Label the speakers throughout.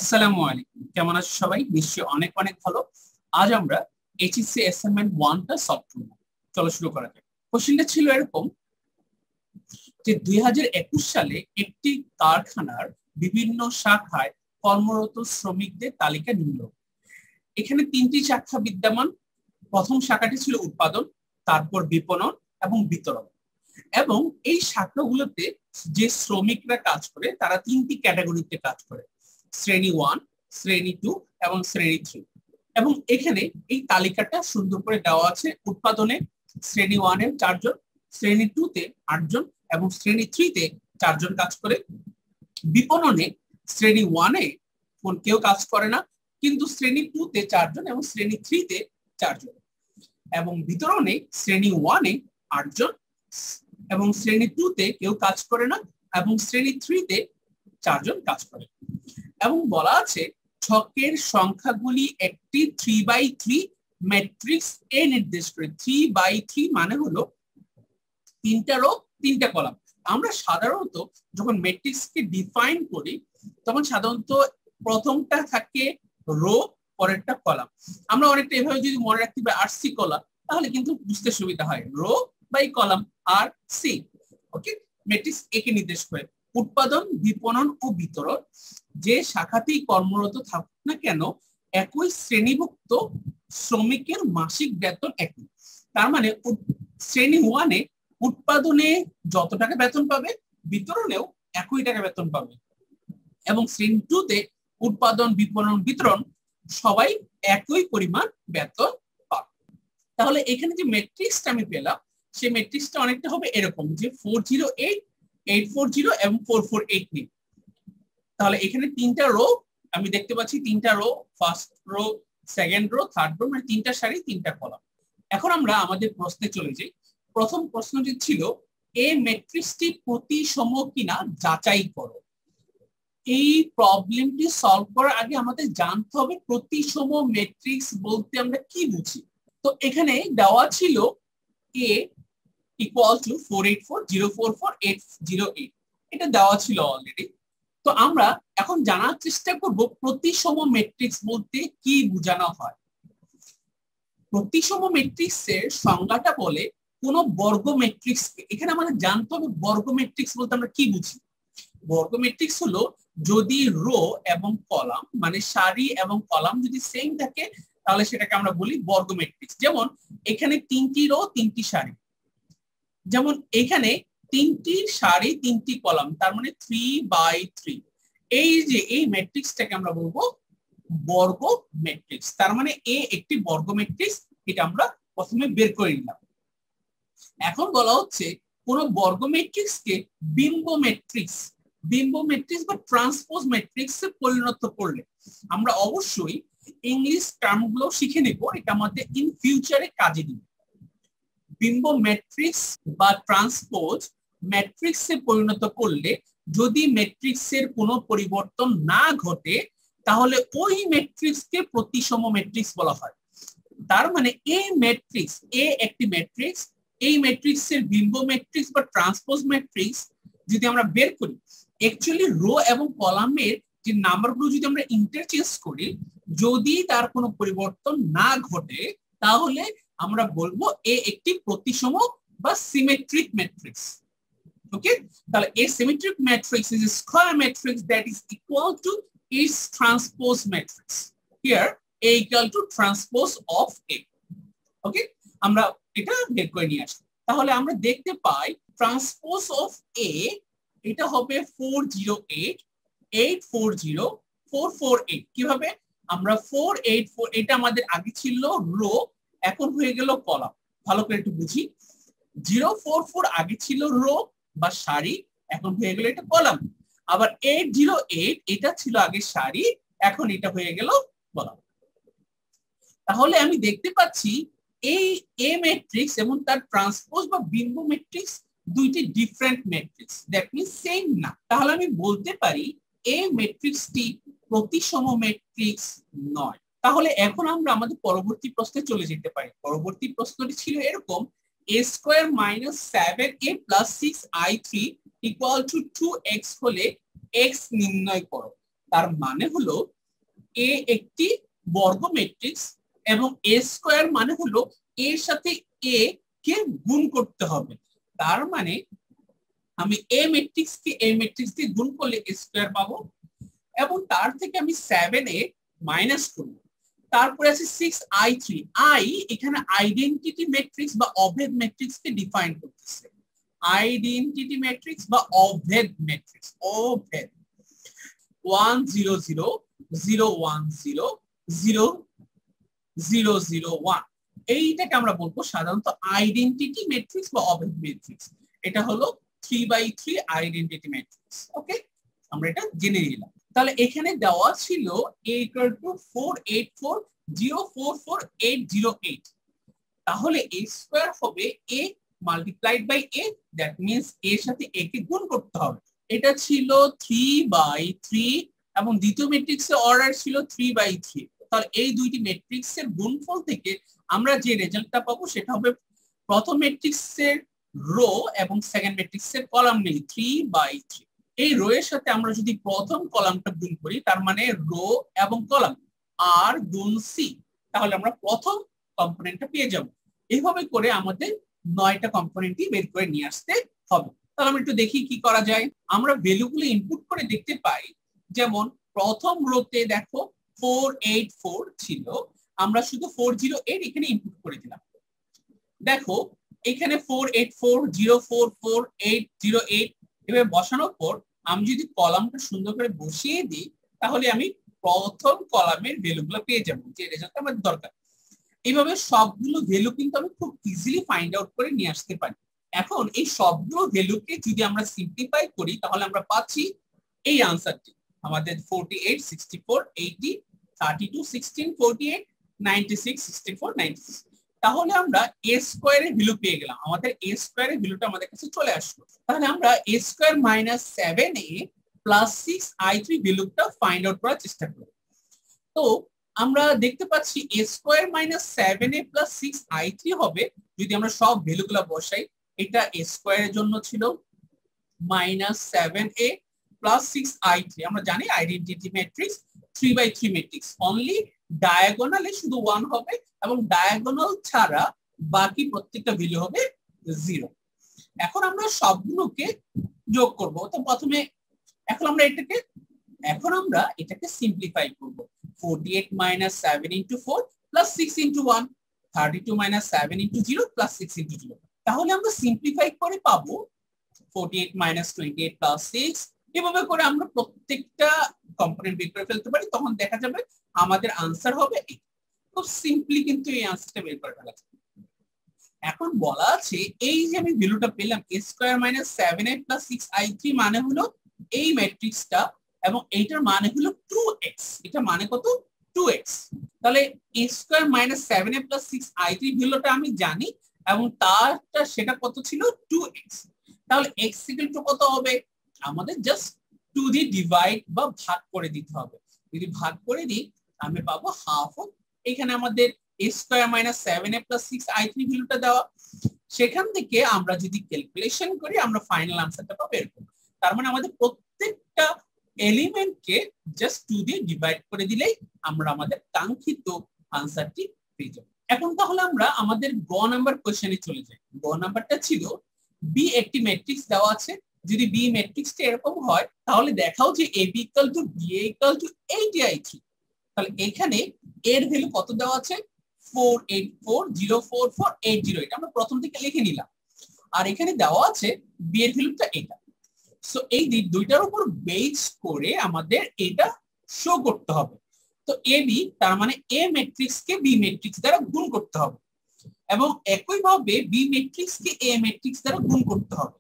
Speaker 1: আসসালামু আলাইকুম, কেমন আছো সবাই? নিশ্চয়ই অনেক অনেক ভালো। আজ আমরা এইচএসসি অ্যাসাইনমেন্ট 1টা সলভ করব। চলো শুরু করা যাক। কোশ্চেনটা ছিল এরকম যে 2021 সালে একটি কারখানার বিভিন্ন শাখায় কর্মরত শ্রমিকদের তালিকা নিম্ন। এখানে তিনটি শাখা বিদ্যমান। প্রথম শাখাটি ছিল উৎপাদন, তারপর বিপণন এবং বিতরণ। এবং এই শাখাগুলোতে যে শ্রমিকরা কাজ করে তারা তিনটি ক্যাটাগরিতে কাজ করে: শ্রেণী 1, শ্রেণী 2 এবং শ্রেণী 3। এবং এখানে এই তালিকাটা সুন্দর করে দেওয়া আছে। উৎপাদনে শ্রেণী 1 এর 4 জন, শ্রেণী 2 তে 8 জন এবং শ্রেণী 3 তে 4 জন কাজ করে। বিপণনে শ্রেণী 1 এ কেউ কাজ করে না, কিন্তু শ্রেণী 2 তে 4 জন এবং শ্রেণী 3 তে 4 জন। এবং বিতরণে শ্রেণী 1 এ 8 জন এবং শ্রেণী 2 তে কেউ কাজ করে না এবং শ্রেণী 3 তে 4 জন কাজ করে। এবং বলা আছে ছকের সংখ্যাগুলি একটি 3/3 ম্যাট্রিক্স এ নির্দেশ করে। 3/3 মানে হলো 3টা রো 3টা কলাম। আমরা সাধারণত যখন ম্যাট্রিক্সকে ডিফাইন করি তখন সাধারণত প্রথমটা থাকে রো, পরেরটা কলাম। আমরা অনেকটা এভাবে যদি মনে রাখতে পারি আর সি কলাম, তাহলে কিন্তু বুঝতে সুবিধা হয়। Row by column R C. Okay, matrix একে নির্দেশ করে। উৎপাদন, বিপণন ও বিতরণ যে শাখাতেই কর্মরত থাকুক না কেন, একই শ্রেণীভুক্ত শ্রমিকের মাসিক বেতন একই। তার মানে শ্রেণী 1 এ উৎপাদনে যত টাকা বেতন পাবে, বিতরণেও একই টাকা বেতন পাবে। এবং শ্রেণী 2 তে উৎপাদন, বিপণন, বিতরণ সবাই একই পরিমাণ বেতন পাবে। তাহলে এখানে যে ম্যাট্রিক্সটা আমি পেলাম, সেই ম্যাট্রিক্সটা অনেকটা হবে এরকম যে 408, 840 এবং 448 নিয়ে। তাহলে এখানে 3টা রো আমি দেখতে পাচ্ছি, 3টা row, first row, second row, third row, মানে 3টা সারি 3টা কলাম। এখন আমরা আমাদের প্রশ্নে চলে যাই। প্রথম প্রশ্নটি ছিল এই ম্যাট্রিক্সটি প্রতিসম কিনা যাচাই করো। এই প্রবলেমটি সলভ করার আগে আমাদের জানতে হবে প্রতিসম ম্যাট্রিক্স বলতে আমরা কি বুঝি। তো এখানে দেওয়া ছিল a ইকুয়াল টু 484,044,808, এটা দেওয়া ছিল অলরেডি। তো আমরা এখন জানার চেষ্টা করব প্রতিসম ম্যাট্রিক্স বলতে কি বোঝানো হয়। প্রতিসম ম্যাট্রিক্সের সংজ্ঞাটা বলে কোন বর্গ ম্যাট্রিক্সকে। এখানে আমাদের জানতে হবে বর্গ ম্যাট্রিক্স বলতে আমরা কি বুঝি। বর্গ ম্যাট্রিক্স হলো যদি রো এবং কলাম, মানে সারি এবং কলাম যদি সেম থাকে, তাহলে সেটাকে আমরা বলি বর্গ ম্যাট্রিক্স। যেমন এখানে 3টি রো 3টি সারি, যেমন এখানে 3টি সারি 3টি কলাম, তার মানে 3/3। এই যে এই ম্যাট্রিক্সটাকে আমরা বলবো বর্গ ম্যাট্রিক্স। তার মানে এ একটি বর্গ ম্যাট্রিক্স। এটা আমরা প্রথমে বের করে নিলাম। এখন বলা হচ্ছে কোন বর্গ ম্যাট্রিক্সকে বিম্ব ম্যাট্রিক্স বা ট্রান্সপোজ ম্যাট্রিক্সে পরিণত করলে আমরা অবশ্যই ইংলিশ টার্মগুলো শিখে নেব, এটা আমাদের ইন ফিউচারে কাজে দিবে। বিম্ব ম্যাট্রিক্স বা ট্রান্সপোজ ম্যাট্রিক্সে পরিণত করলে যদি ম্যাট্রিক্সের কোনো পরিবর্তন না ঘটে, তাহলে ওই ম্যাট্রিক্সকে প্রতিসম ম্যাট্রিক্স বলা হয়। তার মানে এই ম্যাট্রিক্স এ একটি ম্যাট্রিক্স, এই ম্যাট্রিক্সের বিম্ব ম্যাট্রিক্স বা ট্রান্সপোজ ম্যাট্রিক্স যদি আমরা বের করি, অ্যাকচুয়ালি রো এবং কলামের যে নাম্বারগুলো যদি আমরা ইন্টারচেঞ্জ করি, যদি তার কোনো পরিবর্তন না ঘটে, তাহলে আমরা বলবো এ একটি প্রতিসম বা সিমেট্রিক ম্যাট্রিক্স। ওকে, তাহলে a symmetric matrix is a square matrix that is equal to its transpose matrix. Here a equal to transpose of a. ওকে, আমরা এটা বের করে নিয়ে আসি। তাহলে আমরা দেখতে পাই ট্রান্সপোজ অফ a এটা হবে 408, 840, 448। কিভাবে? আমরা 484, এটা আমাদের আগে ছিল রো, এখন হয়ে গেল কলাম। ভালো করে একটু বুঝি। 044 আগে ছিল রো বা সারি, এখন হয়ে গেল এটা কলাম। আবার 808 এটা ছিল আগে সারি, এখন এটা হয়ে গেল কলাম। তাহলে আমি দেখতে পাচ্ছি এই এ ম্যাট্রিক্স এবং তার ট্রান্সপোজ বা বিম্ব ম্যাট্রিক্স দুইটি different matrix, that means same না। তাহলে আমি বলতে পারি এই ম্যাট্রিক্সটি প্রতিসম ম্যাট্রিক্স নয়। তাহলে এখন আমরা আমাদের পরবর্তী প্রশ্নে চলে যেতে পারি। পরবর্তী প্রশ্নটি ছিল এরকম: a square minus 7a plus 6i3 equal to 2x হলে x নির্ণয় করো। তার মানে হলো এ একটি বর্গ ম্যাট্রিক্স এবং এ স্কয়ার মানে হলো এর সাথে এ কে গুণ করতে হবে। তার মানে আমি এ ম্যাট্রিক্স কে এ ম্যাট্রিক্স দিয়ে গুণ করলে এ স্কয়ার পাবো এবং তার থেকে আমি 7a মাইনাস করব। তারপরে আছে 6i3। আই এখানে আইডেন্টিটি ম্যাট্রিক্স বা অভেদ ম্যাট্রিক্স কে ডিফাইন করতেছে। আইডেন্টিটি ম্যাট্রিক্স বা অভেদ ম্যাট্রিক্স, অভেদ 1 0 0 0 1 0 0 0 0 1, এইটাকে আমরা বলবো সাধারণত আইডেন্টিটি ম্যাট্রিক্স বা অভেদ ম্যাট্রিক্স। এটা হলো 3/3 আইডেন্টিটি ম্যাট্রিক্স। ওকে, আমরা এটা জেনে নিলাম। তাহলে এখানে দেওয়া ছিল a = 484044808, তাহলে a স্কয়ার হবে a multiplied by a, that means a এর সাথে a কে গুণ করতে হবে। এটা ছিল 3/3 এবং দ্বিতীয় ম্যাট্রিক্সের অর্ডার ছিল 3/3। তাহলে এই দুইটি ম্যাট্রিক্সের গুণফল থেকে আমরা যে রেজাল্টটা পাবো সেটা হবে প্রথম ম্যাট্রিক্সের রো এবং সেকেন্ড ম্যাট্রিক্সের কলাম মিলে 3/3। এই রো এর সাথে আমরা যদি প্রথম কলামটা গুণ করি তার মানে রো এবং কলাম আর গুণ সি, তাহলে আমরা প্রথম কম্পোনেন্টটা পেয়ে যাব। এইভাবে করে আমাদের 9টা কম্পোনেন্টই বের করে নিয়ে আসতে হবে। তাহলে আমরা একটু দেখি কি করা যায়। আমরা ভ্যালুগুলো ইনপুট করে দেখতে পাই, যেমন প্রথম রোতে দেখো 484 ছিল, আমরা শুধু 408 এখানে ইনপুট করে দিলাম। দেখো এখানে 484044808 এভাবে বসানোর পর আমি যদি কলামটা সুন্দর করে বসিয়ে দিই তাহলে আমি প্রথম কলামের ভ্যালুগুলো পেয়ে যাব, যে রেজাল্টটা আমাদের দরকার। এইভাবে সবগুলো ভ্যালু কিন্তু আমি খুব ইজিলি ফাইন্ড আউট করে নিয়ে আসতে পারি। এখন এই সবগুলো ভ্যালুকে যদি আমরা সিম্পলিফাই করি তাহলে আমরা পাচ্ছি এই আনসারটি আমাদের 48 64 80 32 16 48 96 64 96। তাহলে আমরা a স্কয়ারের ভ্যালু পেয়ে গেলাম, আমাদের a স্কয়ারের ভ্যালুটা আমাদের কাছে চলে আসলো। তাহলে আমরা a square minus 7a plus 6i3 ভ্যালুটা ফাইন্ড আউট করার চেষ্টা করব। তো আমরা দেখতে পাচ্ছি a square minus 7a plus 6i3 হবে যদি আমরা সব ভ্যালুগুলো বসাই। এটা a স্কয়ারের জন্য ছিল মাইনাস 7a প্লাস 6i3। আমরা জানি আইডেন্টিটি ম্যাট্রিক্স 3/3 ম্যাট্রিক্স, অনলি ডায়াগোনালে শুধু 1 হবে এবং ডায়াগোনাল ছাড়া বাকি প্রত্যেকটা ভ্যালু হবে 0। এখন আমরা সবগুলোকে যোগ করব। তো প্রথমে এখন আমরা এটাকে সিম্পলিফাই করব। 48 - 7 × 4 + 6 × 1, 32 - 7 × 0 + 6 × 0। তাহলে আমরা সিম্পলিফাই করে পাবো 48 - 28 + 6। এভাবে করে আমরা প্রত্যেকটা কম্পোনেন্ট বের করে ফেলতে পারি, তখন দেখা যাবে আমাদের আনসার হবে এই। খুব সিম্পলি কিন্তু এই আনসারটা বের করে ফেলা যায়। এখন বলা আছে এই যে আমি ভ্যালুটা পেলাম a square minus 7a plus 6i3 মানে হলো এই ম্যাট্রিক্সটা এবং এইটার মানে হলো 2x। এটা মানে কত? 2x। তাহলে a square minus 7a plus 6i3 ভ্যালুটা আমি জানি এবং তারটা সেটা কত ছিল? 2x। তাহলে x ইকুয়াল টু কত হবে? আমাদের জাস্ট 2 দিয়ে ডিভাইড বা ভাগ করে দিতে হবে। যদি ভাগ করে দিই আমি পাবো হাফ অফ, এখানে আমাদের a square minus 7a plus 6i3 ভ্যালুটা দেওয়া, সেখান থেকে আমরা যদি ক্যালকুলেশন করি আমরা ফাইনাল আনসারটা পাবো এরকম। তার মানে আমাদের প্রত্যেকটা এলিমেন্টকে জাস্ট 2 দিয়ে ডিভাইড করে দিলেই আমরা আমাদের কাঙ্ক্ষিত আনসারটি পেয়ে যাব। এখন তাহলে আমরা আমাদের গ নাম্বার কোশ্চেনে চলে যাই। গ নাম্বারটা ছিল বি একটি ম্যাট্রিক্স দেওয়া আছে, যদি বি ম্যাট্রিক্সটা এরকম হয় তাহলে দেখাও যে ab = ba = 80i3। তাহলে এখানে এর ভ্যালু কত দেওয়া আছে? 484044808। আমরা প্রথম থেকে লিখে নিলাম। আর এখানে দেওয়া আছে বি এর ভ্যালুটা এটা। সো এই দুইটার উপর বেস করে আমাদের এটা শো করতে হবে। তো ab তার মানে a matrix K b matrix দ্বারা গুণ করতে হবে এবং একই ভাবে b matrix K a matrix দ্বারা গুণ করতে হবে।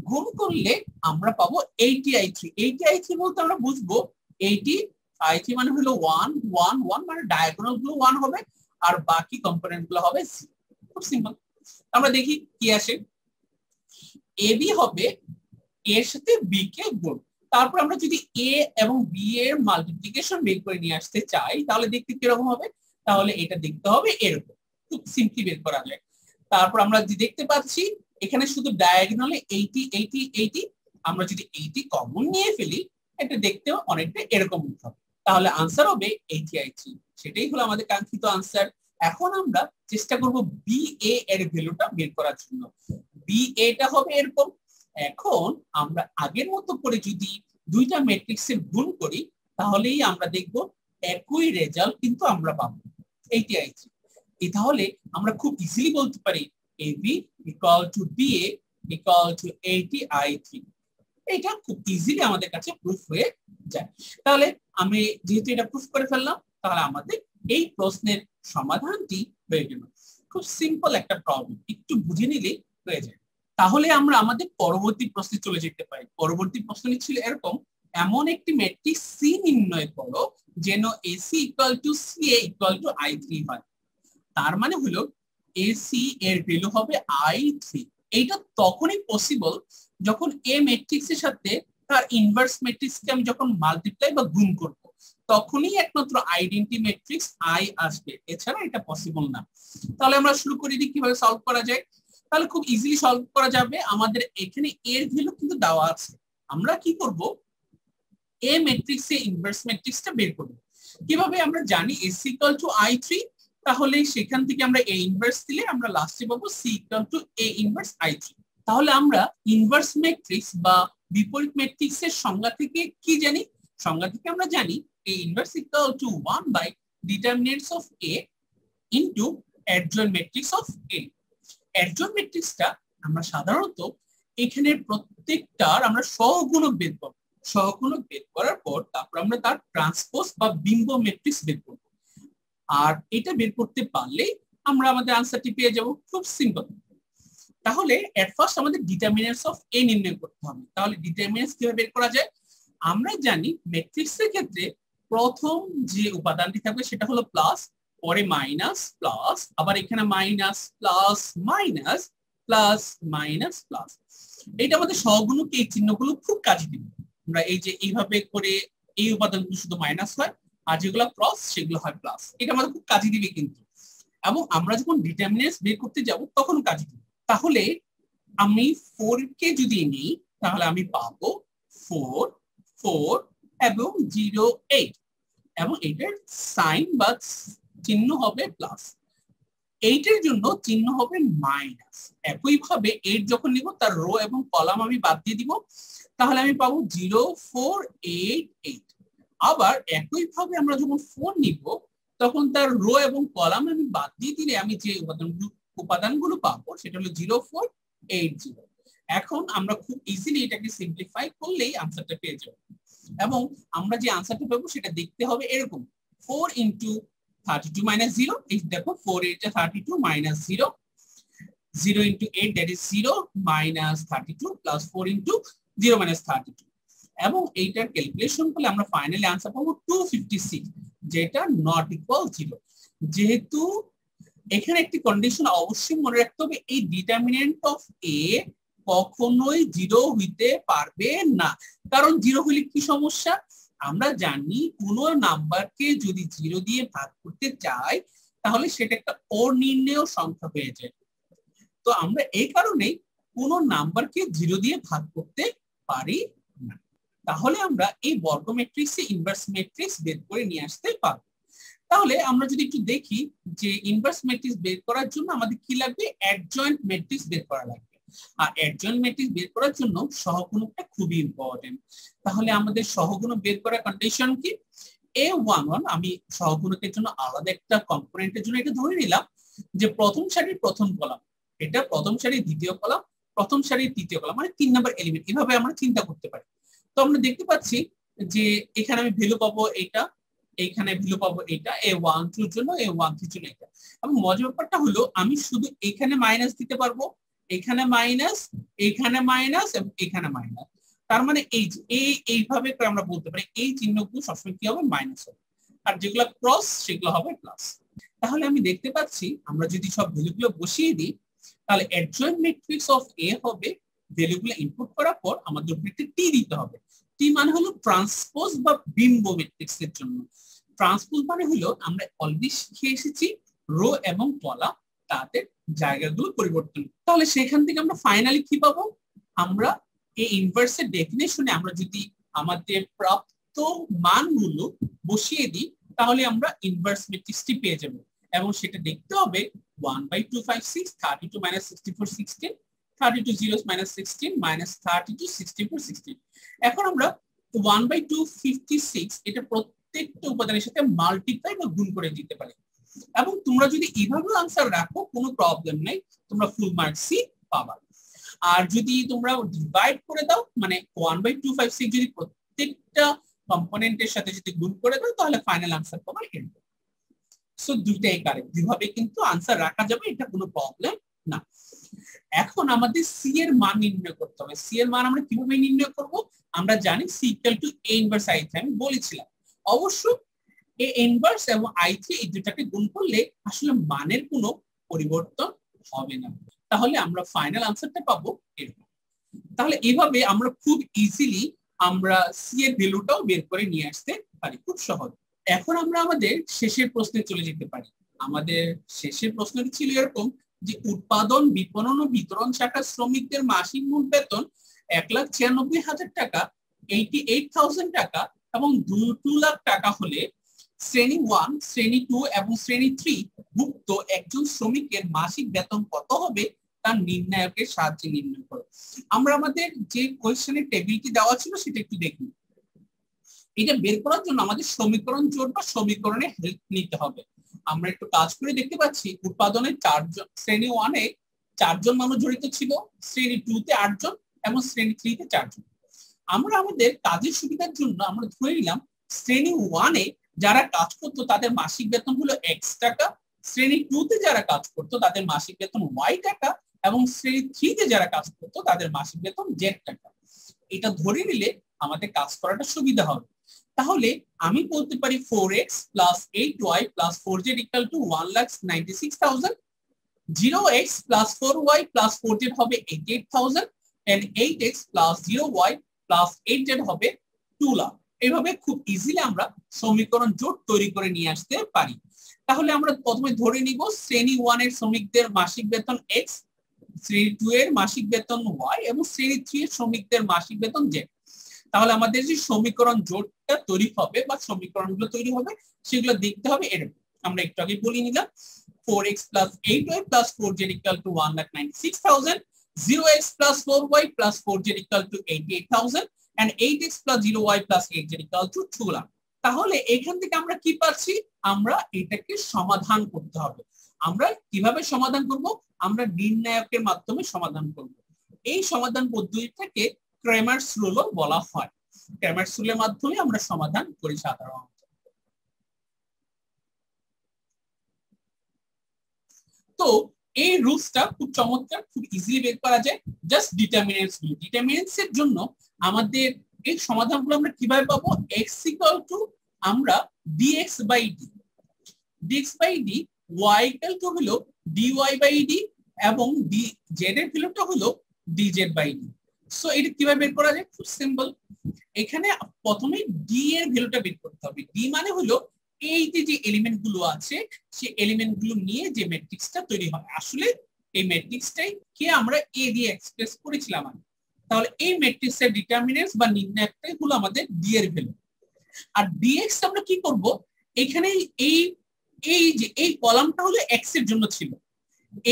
Speaker 1: গুণ করলে আমরা পাবো 80i3। 80i3 বলতে আমরা বুঝবো 80i3 মানে হলো 1 1 1, মানে ডায়াগোনাল গুলো 1 হবে আর বাকি কম্পোনেন্ট গুলো হবে 0। খুব সিম্পল। আমরা দেখি কি আসে। ab হবে এর সাথে b কে গুণ, তারপর আমরা যদি a এবং b এর মাল্টিপ্লিকেশন বের করে নিয়ে আসতে চাই তাহলে দেখতে কি রকম হবে? তাহলে এটা দেখতে হবে এরকম, খুব সিম্পলি বের করা যায়। তারপর আমরা দেখতে পাচ্ছি এখানে শুধু ডায়াগোনালে 80 80 80, আমরা যদি 80 কমন নিয়ে ফেলি এটা দেখতেও অনেকটা এরকম হবে। তাহলে আনসার হবে 80i3। সেটাই হলো আমাদের কাঙ্ক্ষিত আনসার। এখন আমরা চেষ্টা করব BA এর ভ্যালুটা বের করার জন্য। BA টা হবে এরকম। এখন আমরা আগের মতো করে যদি দুইটা ম্যাট্রিক্সের গুণ করি তাহলেই আমরা দেখব একই রেজাল্ট কিন্তু আমরা পাবো 80i3। তাহলে আমরা খুব ইজিলি বলতে পারি AB equal to BA equal to 80i3। এটা খুব ইজিলি আমাদের কাছে প্রুফ হয়ে যায়। তাহলে আমি যেহেতু এটা প্রুফ করে ফেললাম, তাহলে আমাদের এই প্রশ্নের সমাধানটি হয়ে গেল। খুব সিম্পল একটা প্রবলেম, একটু বুঝে নিলেই হয়ে যায়। তাহলে আমরা আমাদের পরবর্তী প্রশ্নে চলে যেতে পারি। পরবর্তী প্রশ্নটি ছিল এরকম, এমন একটি ম্যাট্রিক্স সি নির্ণয় করো যেন AC equal to CA equal to i3 হয়। তার মানে হলো এসি এর ভ্যালু হবে i3। এইটা তখনই পসিবল যখন এ ম্যাট্রিক্স এর সাথে তার ইনভার্স ম্যাট্রিক্সকে আমি যখন মাল্টিপ্লাই বা গুণ করব, তখনই একমাত্র আইডেন্টি ম্যাট্রিক্স আই আসবে, এছাড়া এটা পসিবল না। তাহলে আমরা শুরু করে দিই কিভাবে সলভ করা যায়। তাহলে খুব ইজিলি সলভ করা যাবে। আমাদের এখানে এর ভ্যালু কিন্তু দেওয়া আছে। আমরা কি করব, এ ম্যাট্রিক্সে ইনভার্স ম্যাট্রিক্সটা বের করব। কিভাবে? আমরা জানি এস ইকুয়াল টু i3, তাহলে সেখান থেকে আমরা এ ইনভার্স দিলে আমরা লাস্টে পাবো C equal to A inverse i3। তাহলে আমরা ইনভার্স ম্যাট্রিক্স বা বিপরীত ম্যাট্রিক্সের সংজ্ঞা থেকে কি জানি? সংজ্ঞা থেকে আমরা জানি A inverse equal to 1 by determinants of A into adjoint matrix of A. Adjoint ম্যাট্রিক্সটা আমরা সাধারণত এখানে প্রত্যেকটার আমরা সহগুণক বের করব। সহগুণক বের করার পর তারপর আমরা তার ট্রান্সপোজ বা বিম্ব ম্যাট্রিক্স বের করব। আর এটা বের করতে পারলে আমরা আমাদের আনসারটি পেয়ে যাব। খুব সিম্পল। তাহলে এট ফার্স্ট আমাদের ডিটারমিনেন্টস অফ এ নির্ণয় করতে হবে। তাহলে ডিটারমিনেন্টস কিভাবে বের করা যায়? আমরা জানি ম্যাট্রিক্সের ক্ষেত্রে প্রথম যে উপাদানটি থাকবে সেটা হলো প্লাস, পরে মাইনাস, প্লাস, আবার এখানে minus, plus, minus, plus, minus, plus. এটা আমাদের সহগুণক এই চিহ্নগুলো খুব কাজে দিবে। আমরা এই যে এইভাবে করে এই উপাদানগুলো শুধু মাইনাস হয়, আর যেগুলো প্লাস সেগুলো হয় প্লাস। এটা আমাদের খুব কাজে দিবে কিন্তু। এবং আমরা যখন ডিটারমিনেন্টস বের করতে যাব তখন কাজে দিবে। তাহলে আমি 4 কে যদি নিই তাহলে আমি পাবো 4, 4 এবং 0, 8 এবং এটার সাইন বা চিহ্ন হবে প্লাস। 8 এর জন্য চিহ্ন হবে মাইনাস। একইভাবে 8 যখন নিব তার রো এবং কলাম আমি বাদ দিয়ে দিব, তাহলে আমি পাবো 0, 4, 8, 8। আবার একইভাবে আমরা যখন 4 নিব তখন তার রো এবং কলাম আমি বাদ দিয়ে দিলে আমি যে উপাদানগুলো পাবো সেটা হলো 0, 4, 8, 0। এখন আমরা খুব ইজিলি এটাকে সিম্পলিফাই করলেই আনসারটা পেয়ে যাব। এবং আমরা যে আনসারটা পাবো সেটা দেখতে হবে এরকম, 4 ইনটু 32 minus 0, এই দেখো 4 8 32 minus 0, 0 into 8 that is 0 minus 32 plus 4 into 0 minus 32। এবং এইটার ক্যালকুলেশন করলে আমরা ফাইনালি আনসার পাবো 256, যেটা নট ইকুয়াল 0। যেহেতু এখানে একটি কন্ডিশন অবশ্যই মনে রাখতে হবে, এই ডিটারমিনেন্ট অফ এ কখনোই 0 হইতে পারবে না। কারণ 0 হলে কি সমস্যা? আমরা জানি কোন নাম্বারকে যদি 0 দিয়ে ভাগ করতে চাই তাহলে সেটা একটা অনির্ণেয় সংখ্যা হয়ে যায়। তো আমরা এই কারণে কোন নাম্বারকে 0 দিয়ে ভাগ করতে পারি না। তাহলে আমরা এই বর্গ ম্যাট্রিক্সে ইনভার্স ম্যাট্রিক্স বের করে নিয়ে আসতে পারবো। তাহলে আমরা যদি একটু দেখি যে ইনভার্স ম্যাট্রিক্স বের করার জন্য আমাদের কি লাগবে? অ্যাডজয়েন্ট ম্যাট্রিক্স বের করা লাগবে। আর অ্যাডজয়েন্ট ম্যাট্রিক্স বের করার জন্য সহগুণকটা খুবই ইম্পর্টেন্ট। তাহলে আমাদের সহগুণক বের করার কন্ডিশন কি? A11 আমি সহগুণকের জন্য আলাদা একটা কম্পোনেন্টের জন্য এটা ধরে নিলাম যে প্রথম সারির প্রথম কলাম, এটা প্রথম সারির দ্বিতীয় কলাম, প্রথম সারির তৃতীয় কলাম, মানে 3 নাম্বার এলিমেন্ট। এভাবে আমরা চিন্তা করতে পারি। তো আমরা দেখতে পাচ্ছি যে এখানে আমি ভ্যালু পাবো এটা, এইখানে ভ্যালু পাবো এটা, A12 এর জন্য, A13 এর জন্য এটা। এবং মজার ব্যাপারটা হলো আমি শুধু এখানে মাইনাস দিতে পারবো, এখানে মাইনাস, এখানে মাইনাস এবং এখানে মাইনাস। তার মানে এই যে এইভাবে আমরা বলতে পারি এই চিহ্নগুলো সবসময় কি হবে? মাইনাস হবে। আর যেগুলো ক্রস সেগুলো হবে প্লাস। তাহলে আমি দেখতে পাচ্ছি আমরা যদি সব ভ্যালুগুলো বসিয়ে দিই তাহলে অ্যাডজয়েন্ট ম্যাট্রিক্স অফ এ হবে, ভ্যালুগুলো ইনপুট করার পর আমাদের উপরে টি দিতে হবে। টি মানে হলো ট্রান্সপোজ বা বিম্ব ম্যাট্রিক্স এর জন্য। ট্রান্সপোজ মানে হলো আমরা অলরেডি শিখে এসেছি রো এবং কলাম তাদের জায়গাগুলো পরিবর্তন। তাহলে সেখান থেকে আমরা ফাইনালি কি পাবো? আমরা এই ইনভার্সের ডেফিনেশনে আমরা যদি আমাদের প্রাপ্ত প্রদত্ত মানগুলো বসিয়ে দিই তাহলে আমরা ইনভার্স ম্যাট্রিক্সটি পেয়ে যাব এবং সেটা দেখতে হবে 1/256 32 - 64 16 32 0 - 16 32 64 16। এখন আমরা 1/256 এটা প্রত্যেকটা উপাদানের সাথে মাল্টিপ্লাই বা গুণ করে দিতে পারি এবং তোমরা যদি এইভাবে আনসার রাখো কোনো প্রবলেম নাই, তোমরা ফুল মার্কসই পাবা। আর যদি তোমরা ডিভাইড করে দাও মানে 1/256 যদি প্রত্যেকটা কম্পোনেন্টের সাথে যদি গুণ করে দাও তাহলে ফাইনাল আনসার পাবা এরকম। সো দুইটাই কারেক্ট, দুইভাবে কিন্তু আনসার রাখা যাবে, এটা কোনো প্রবলেম না। এখন আমাদের সি এর মান নির্ণয় করতে হবে। সি এর মান আমরা কিভাবে নির্ণয় করব? আমরা জানি C equal to A inverse I three, আমি বলেছিলাম। অবশ্য এ ইনভার্স এবং আই থ্রি এই দুটাকে গুণ করলে আসলে মানের কোনো পরিবর্তন হবে না, তাহলে আমরা ফাইনাল আনসারটা পাবো এরকম। তাহলে এইভাবে আমরা খুব ইজিলি আমরা সি এর ভ্যালুটাও বের করে নিয়ে আসতে পারি, খুব সহজ। এখন আমরা আমাদের শেষের প্রশ্নে চলে যেতে পারি। আমাদের শেষের প্রশ্নটি ছিল এরকম যে উৎপাদন, বিপণন ও বিতরণ শাখার শ্রমিকদের মাসিক মূল বেতন 1,96,000 টাকা, 88,000 টাকা এবং 2 লাখ টাকা হলে শ্রেণী 1, শ্রেণী 2 এবং শ্রেণী 3 ভুক্ত একজন শ্রমিকের মাসিক বেতন কত হবে তার নির্ণায়কের সাহায্যে নির্ণয় করো। আমরা আমাদের যে কোয়েশ্চেনের টেবিলটি দেওয়া ছিল সেটা একটু দেখি। এটা বের করার জন্য আমাদের সমীকরণ জোট বা সমীকরণে হেল্প নিতে হবে। আমরা একটু কাজ করে দেখতে পাচ্ছি উৎপাদনের 4 জন, শ্রেণী 1 এ 4 জন মানুষ জড়িত ছিল, শ্রেণী 2 তে 8 জন এবং শ্রেণী 3 তে 4 জন। আমরা আমাদের কাজের সুবিধার জন্য আমরা ধরে নিলাম শ্রেণী 1 এ যারা কাজ করতো তাদের মাসিক বেতন হলো x টাকা, শ্রেণী 2 তে যারা কাজ করতো তাদের মাসিক বেতন y টাকা এবং শ্রেণী 3 তে যারা কাজ করতো তাদের মাসিক বেতন z টাকা। এটা ধরে নিলে আমাদের কাজ করাটা সুবিধা হবে। তাহলে আমি বলতে পারি 4x + 8y + 4z = 1,96,000, 0x + 4y + 4z হবে 88,000 and 8x + 0y + 8z হবে 2 লাখ। এইভাবে খুব ইজিলি আমরা সমীকরণ জোট তৈরি করে নিয়ে আসতে পারি। তাহলে আমরা প্রথমে ধরে নিব শ্রেণী 1 এর শ্রমিকদের মাসিক বেতন x, শ্রেণী 2 এর মাসিক বেতন y এবং শ্রেণী 3 এর শ্রমিকদের মাসিক বেতন z। তাহলে আমাদের যে সমীকরণ জোটটা তৈরি হবে বা সমীকরণগুলো তৈরি হবে সেগুলো দেখতে হবে এরকম। আমরা একটু আগে বলে নিলাম 4x + 8y + 4z = 1,96,000, 0x + 4y + 4z = 88,000 and 8x + 0y + 8z = 2 lakh. তাহলে এখান থেকে আমরা কি পাচ্ছি? আমরা এটাকে সমাধান করতে হবে। আমরা কিভাবে সমাধান করব? আমরা নির্ণায়কের মাধ্যমে সমাধান করব। এই সমাধান পদ্ধতিটাকে ক্রেমারস রুলও বলা হয়। ক্রেমারস রুলের মাধ্যমে আমরা সমাধান করি সাধারণত। তো এই রুলসটা খুব চমৎকার, খুব ইজিলি বের করা যায়। জাস্ট ডিটারমিনেন্টস গুলো, ডিটারমিনেন্টস এর জন্য আমাদের এই সমাধানগুলো আমরা কিভাবে পাবো? x = আমরা dx/d, dx/d, y হলো dy/d এবং z এর ভ্যালুটা হলো dz/d। সো এটা কিভাবে বের করা যায়? খুব সিম্পল। এখানে প্রথমে d এর ভ্যালুটা বের করতে হবে। d মানে হলো এই যে এলিমেন্ট গুলো আছে সেই এলিমেন্ট গুলো নিয়ে যে ম্যাট্রিক্সটা তৈরি হয়। আসলে এই ম্যাট্রিক্সটাই কে আমরা a দিয়ে এক্সপ্রেস করেছিলাম। তাহলে এই ম্যাট্রিক্সের ডিটারমিনেন্টস বা নির্ণায়কটাই হলো আমাদের d এর ভ্যালু। আর dx আমরা কি করব? এখানে এই কলামটা হলো x এর জন্য ছিল,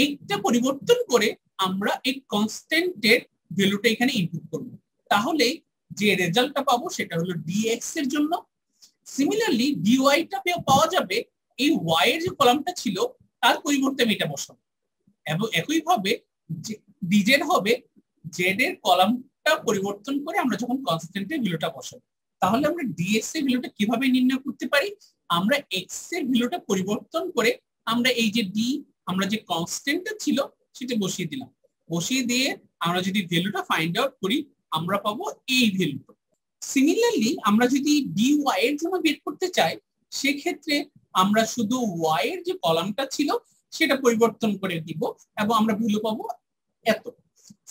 Speaker 1: এইটা পরিবর্তন করে আমরা এই কনস্ট্যান্টের ভ্যালুটা এখানে ইনপুট করব। তাহলে যে রেজাল্টটা পাবো সেটা হলো dx এর জন্য। সিমিলারলি dy টা পাওয়া যাবে এই y এর যে কলামটা ছিল তার পরিবর্তে আমি এটা বসাবো এবং একইভাবে dz হবে z এর কলামটা পরিবর্তন করে আমরা যখন কনস্ট্যান্টের ভ্যালুটা বসাবো। তাহলে আমরা dx এর ভ্যালুটা কিভাবে নির্ণয় করতে পারি? আমরা x এর ভ্যালুটা পরিবর্তন করে আমরা এই যে d, আমরা যে কনস্ট্যান্টটা ছিল সেটা বসিয়ে দিলাম। বসিয়ে দিয়ে আমরা যদি ভ্যালুটা ফাইন্ড আউট করি আমরা পাবো এই ভ্যালুটা। সিমিলারলি আমরা যদি dy এর জন্য বের করতে চাই সেক্ষেত্রে আমরা শুধু y এর যে কলামটা ছিল সেটা পরিবর্তন করে দিব এবং আমরা ভ্যালু পাবো এত।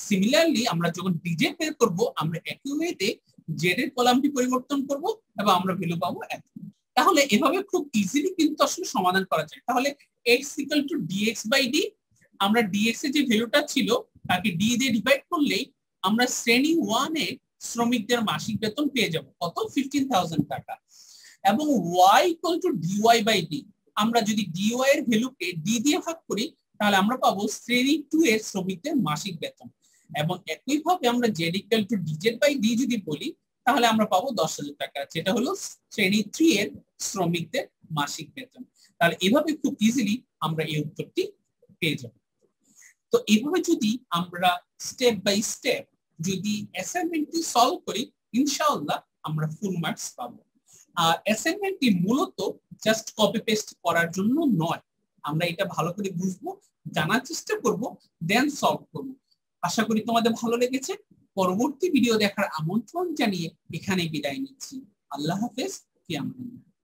Speaker 1: সিমিলারলি আমরা যখন dz বের করব আমরা একই ওয়েতে z এর কলামটি পরিবর্তন করব এবং আমরা ভ্যালু পাবো এত। তাহলে এভাবে খুব ইজিলি কিন্তু আসলে সমাধান করা যায়। তাহলে x = dx/d, আমরা dx এর যে ভ্যালুটা ছিল তাকে d দিয়ে ডিভাইড করলেই আমরা শ্রেণী 1 এ শ্রমিকদের মাসিক বেতন পেয়ে যাব কত 15,000 টাকা। এবং y equal to dy by d, আমরা যদি dy এর ভ্যালুকে d দিয়ে ভাগ করি তাহলে আমরা পাবো শ্রেণী 2 এর শ্রমিকদের মাসিক বেতন। এবং একইভাবে আমরা z equal to dz by d যদি বলি তাহলে আমরা পাবো 10,000 টাকা, যেটা হলো শ্রেণী 3 এর শ্রমিকদের মাসিক বেতন। তাহলে এভাবে খুব ইজিলি আমরা এই উত্তরটি পেয়ে যাব। তো এইভাবে যদি আমরা স্টেপ বাই স্টেপ যদি অ্যাসাইনমেন্টটি সলভ করি ইনশাআল্লাহ আমরা ফুল মার্কস পাবো। আর অ্যাসাইনমেন্টটি মূলত জাস্ট কপি পেস্ট করার জন্য নয়, আমরা এটা ভালো করে বুঝবো, জানার চেষ্টা করব, দেন সলভ করব। আশা করি তোমাদের ভালো লেগেছে। পরবর্তী ভিডিও দেখার আমন্ত্রণ জানিয়ে এখানে বিদায় নিচ্ছি। আল্লাহ হাফেজ।